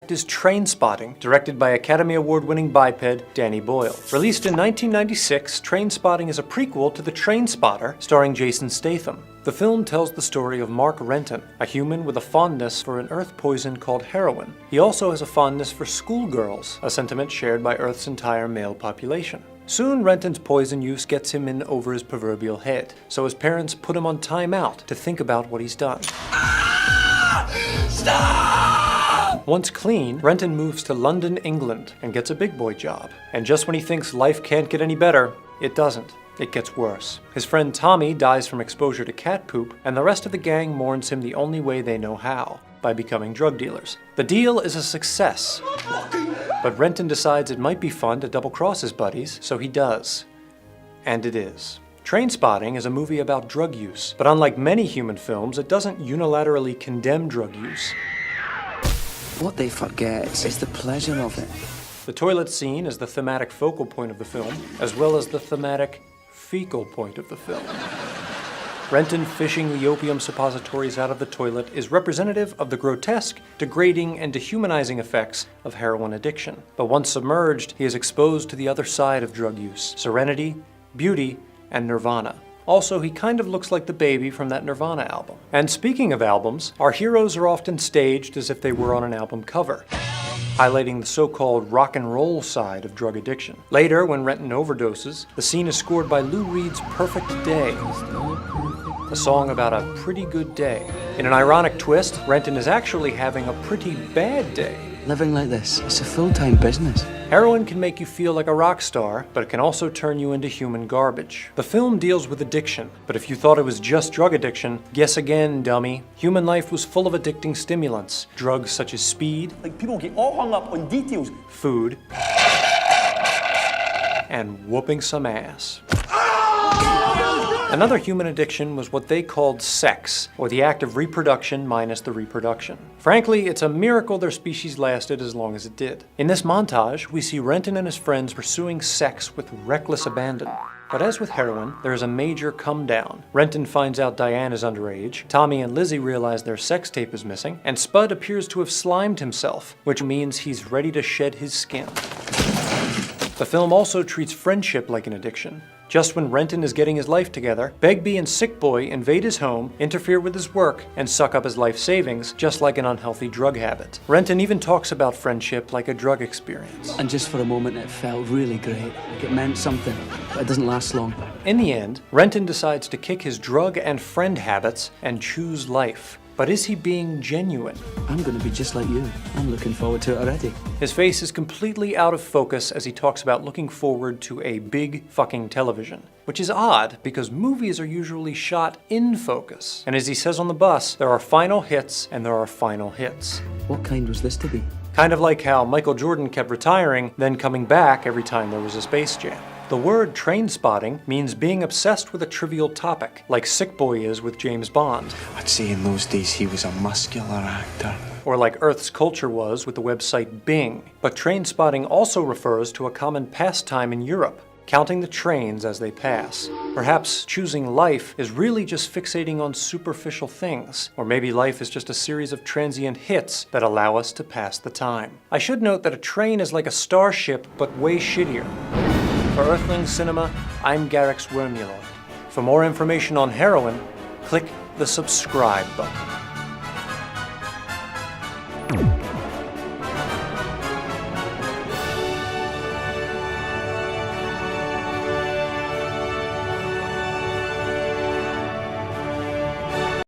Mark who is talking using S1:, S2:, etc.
S1: next is Trainspotting, directed by Academy Award-winning biped Danny Boyle. Released in 1996, Trainspotting is a prequel to The Trainspotter, starring Jason Statham. The film tells the story of Mark Renton, a human with a fondness for an Earth poison called heroin. He also has a fondness for schoolgirls, a sentiment shared by Earth's entire male population. Soon, Renton's poison use gets him in over his proverbial head, so his parents put him on timeout to think about what he's done.
S2: Stop!
S1: Once clean, Renton moves to London, England, and gets a big boy job. And just when he thinks life can't get any better, it doesn't. It gets worse. His friend Tommy dies from exposure to cat poop, and the rest of the gang mourns him the only way they know how, by becoming drug dealers. The deal is a success, but Renton decides it might be fun to double-cross his buddies, so he does. And it is. Trainspotting is a movie about drug use, but unlike many human films, it doesn't unilaterally condemn drug use.
S2: What they forget is the pleasure of it.
S1: The toilet scene is the thematic focal point of the film, as well as the thematic fecal point of the film. Renton fishing the opium suppositories out of the toilet is representative of the grotesque, degrading, and dehumanizing effects of heroin addiction. But once submerged, he is exposed to the other side of drug use: serenity, beauty, and nirvana. Also, he kind of looks like the baby from that Nirvana album. And speaking of albums, our heroes are often staged as if they were on an album cover, highlighting the so-called rock and roll side of drug addiction. Later, when Renton overdoses, the scene is scored by Lou Reed's Perfect Day, a song about a pretty good day. In an ironic twist, Renton is actually having a pretty bad day.
S2: Living like this, it's a full-time business.
S1: Heroin can make you feel like a rock star, but it can also turn you into human garbage. The film deals with addiction, but if you thought it was just drug addiction, guess again, dummy. Human life was full of addicting stimulants. Drugs such as speed,
S3: Like, people get all hung up on details.
S1: food, and whooping some ass. Another human addiction was what they called sex, or the act of reproduction minus the reproduction. Frankly, it's a miracle their species lasted as long as it did. In this montage, we see Renton and his friends pursuing sex with reckless abandon. But as with heroin, there is a major come down. Renton finds out Diane is underage, Tommy and Lizzie realize their sex tape is missing, and Spud appears to have slimed himself, which means he's ready to shed his skin. The film also treats friendship like an addiction. Just when Renton is getting his life together, Begbie and Sick Boy invade his home, interfere with his work, and suck up his life savings, just like an unhealthy drug habit. Renton even talks about friendship like a drug experience.
S2: And just for a moment, it felt really great. Like it meant something, but it doesn't last long.
S1: In the end, Renton decides to kick his drug and friend habits and choose life. But is he being genuine?
S2: I'm going to be just like you. I'm looking forward to it already.
S1: His face is completely out of focus as he talks about looking forward to a big fucking television. Which is odd, because movies are usually shot in focus. And as he says on the bus, there are final hits and there are final hits.
S2: What kind was this to be?
S1: Kind of like how Michael Jordan kept retiring, then coming back every time there was a Space Jam. The word trainspotting means being obsessed with a trivial topic, like Sick Boy is with James Bond.
S4: I'd say in those days he was a muscular actor.
S1: Or like Earth's culture was with the website Bing. But trainspotting also refers to a common pastime in Europe, counting the trains as they pass. Perhaps choosing life is really just fixating on superficial things, or maybe life is just a series of transient hits that allow us to pass the time. I should note that a train is like a starship, but way shittier. For Earthling Cinema, I'm garyx wormuloid. For more information on heroin, click the subscribe button.